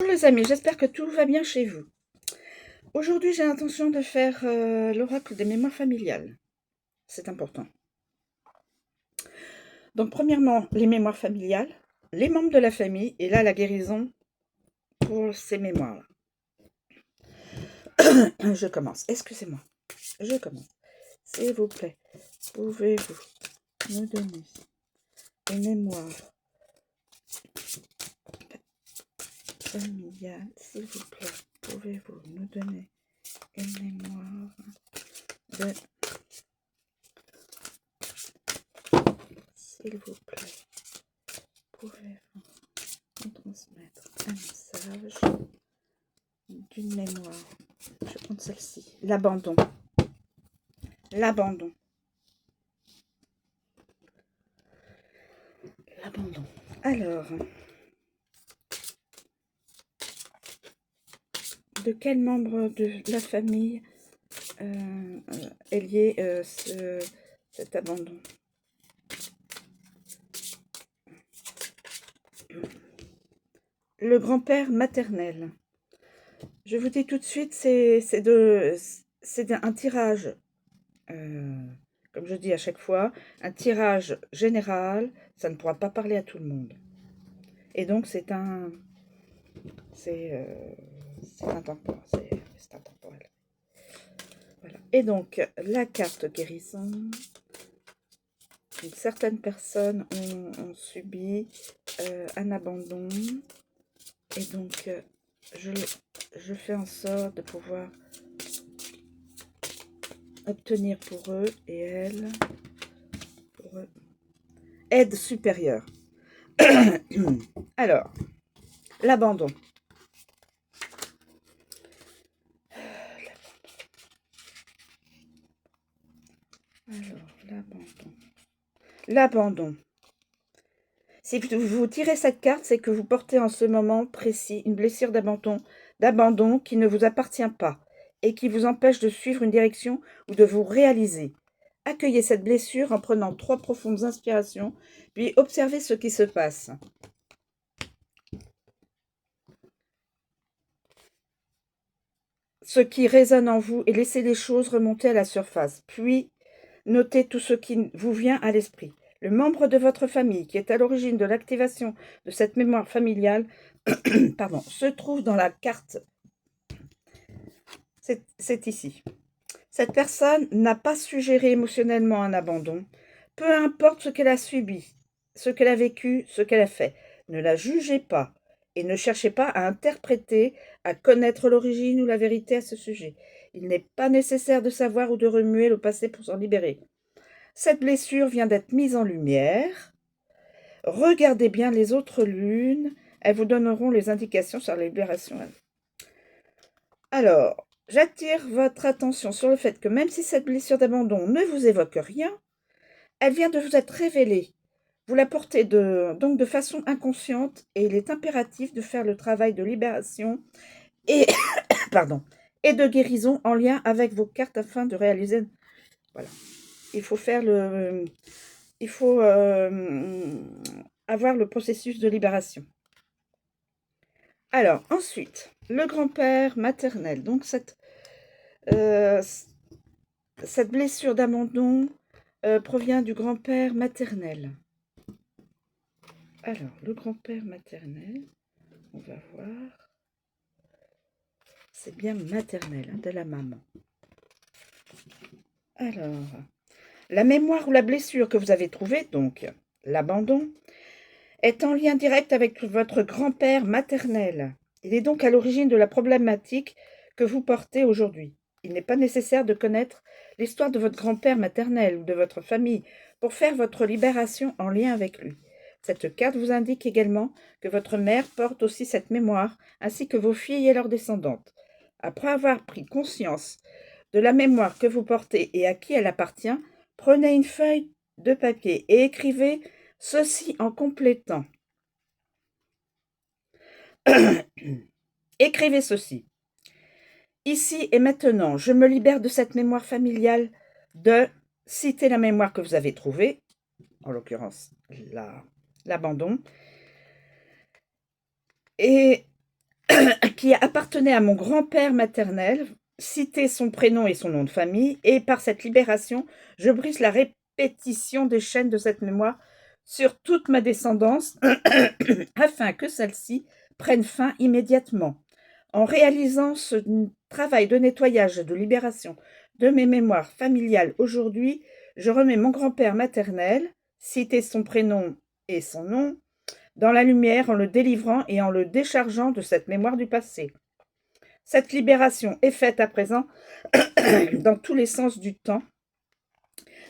les amis, j'espère que tout va bien chez vous. Aujourd'hui, j'ai l'intention de faire l'oracle des mémoires familiales. C'est important. Donc, premièrement, les mémoires familiales, les membres de la famille, et là, la guérison pour ces mémoires-là. Je commence. Excusez-moi. Je commence. S'il vous plaît, pouvez-vous me donner une mémoire familiale? S'il vous plaît, pouvez-vous nous donner une mémoire de... S'il vous plaît, pouvez-vous nous transmettre un message d'une mémoire? Je compte celle-ci. L'abandon. L'abandon. L'abandon. Alors, de quel membre de la famille est lié cet abandon? Le grand-père maternel. Je vous dis tout de suite, c'est un tirage, comme je dis à chaque fois, un tirage général, ça ne pourra pas parler à tout le monde. Et donc c'est intemporel, c'est intemporel. Voilà. Et donc la carte guérison. Certaines personnes ont subi un abandon. Et donc je fais en sorte de pouvoir obtenir pour eux et elles, pour eux, aide supérieure. Alors, l'abandon. Alors, l'abandon. L'abandon. Si vous tirez cette carte, c'est que vous portez en ce moment précis une blessure d'abandon qui ne vous appartient pas et qui vous empêche de suivre une direction ou de vous réaliser. Accueillez cette blessure en prenant 3 profondes inspirations, puis observez ce qui se passe. Ce qui résonne en vous et laissez les choses remonter à la surface. Puis, notez tout ce qui vous vient à l'esprit. Le membre de votre famille qui est à l'origine de l'activation de cette mémoire familiale pardon, se trouve dans la carte. C'est ici. Cette personne n'a pas suggéré émotionnellement un abandon. Peu importe ce qu'elle a subi, ce qu'elle a vécu, ce qu'elle a fait. Ne la jugez pas et ne cherchez pas à interpréter, à connaître l'origine ou la vérité à ce sujet. Il n'est pas nécessaire de savoir ou de remuer le passé pour s'en libérer. Cette blessure vient d'être mise en lumière. Regardez bien les autres lunes. Elles vous donneront les indications sur la libération. Alors, j'attire votre attention sur le fait que même si cette blessure d'abandon ne vous évoque rien, elle vient de vous être révélée. Vous la portez donc de façon inconsciente et il est impératif de faire le travail de libération et, et de guérison en lien avec vos cartes afin de réaliser... Voilà. Il faut faire il faut avoir le processus de libération. Alors, ensuite, le grand-père maternel. Donc, cette blessure d'abandon provient du grand-père maternel. Alors, le grand-père maternel, on va voir. C'est bien maternel, hein, de la maman. Alors, la mémoire ou la blessure que vous avez trouvée, donc l'abandon, est en lien direct avec votre grand-père maternel. Il est donc à l'origine de la problématique que vous portez aujourd'hui. Il n'est pas nécessaire de connaître l'histoire de votre grand-père maternel ou de votre famille pour faire votre libération en lien avec lui. Cette carte vous indique également que votre mère porte aussi cette mémoire, ainsi que vos filles et leurs descendantes. Après avoir pris conscience de la mémoire que vous portez et à qui elle appartient, prenez une feuille de papier et écrivez ceci en complétant. Écrivez ceci. Ici et maintenant, je me libère de cette mémoire familiale de citer la mémoire que vous avez trouvée, en l'occurrence l'abandon, et qui appartenait à mon grand-père maternel, citez son prénom et son nom de famille, et par cette libération, je brise la répétition des chaînes de cette mémoire sur toute ma descendance, afin que celle-ci prenne fin immédiatement. En réalisant ce travail de nettoyage et de libération de mes mémoires familiales aujourd'hui, je remets mon grand-père maternel, citez son prénom et son nom, dans la lumière en le délivrant et en le déchargeant de cette mémoire du passé. Cette libération est faite à présent dans tous les sens du temps,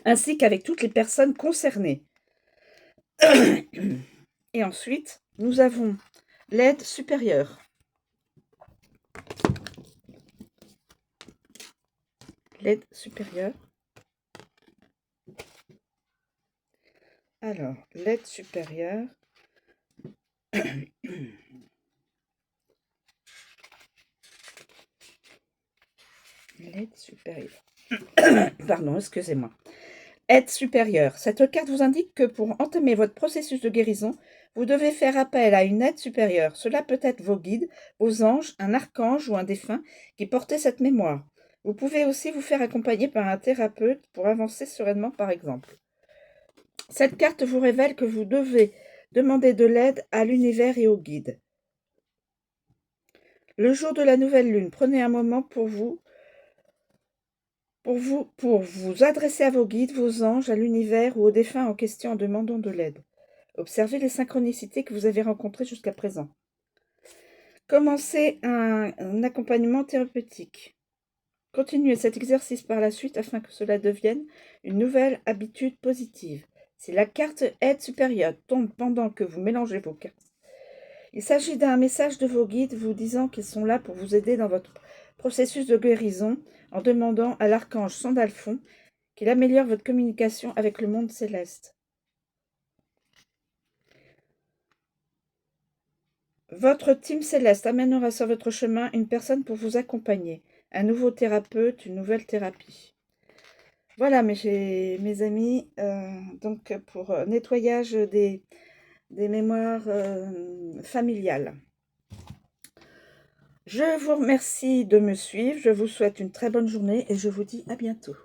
ainsi qu'avec toutes les personnes concernées. Et ensuite, nous avons l'aide supérieure. L'aide supérieure. Alors, l'aide supérieure. L'aide supérieure. Pardon, excusez-moi. Aide supérieure. Cette carte vous indique que pour entamer votre processus de guérison, vous devez faire appel à une aide supérieure. Cela peut être vos guides, vos anges, un archange ou un défunt qui portait cette mémoire. Vous pouvez aussi vous faire accompagner par un thérapeute pour avancer sereinement, par exemple. Cette carte vous révèle que vous devez demander de l'aide à l'univers et aux guides. Le jour de la nouvelle lune, prenez un moment pour vous adresser à vos guides, vos anges, à l'univers ou aux défunts en question en demandant de l'aide. Observez les synchronicités que vous avez rencontrées jusqu'à présent. Commencez un accompagnement thérapeutique. Continuez cet exercice par la suite afin que cela devienne une nouvelle habitude positive. Si la carte aide supérieure tombe pendant que vous mélangez vos cartes, il s'agit d'un message de vos guides vous disant qu'ils sont là pour vous aider dans votre processus de guérison en demandant à l'archange Sandalphon qu'il améliore votre communication avec le monde céleste. Votre team céleste amènera sur votre chemin une personne pour vous accompagner, un nouveau thérapeute, une nouvelle thérapie. Voilà mes amis, donc pour nettoyage des mémoires familiales. Je vous remercie de me suivre, je vous souhaite une très bonne journée et je vous dis à bientôt.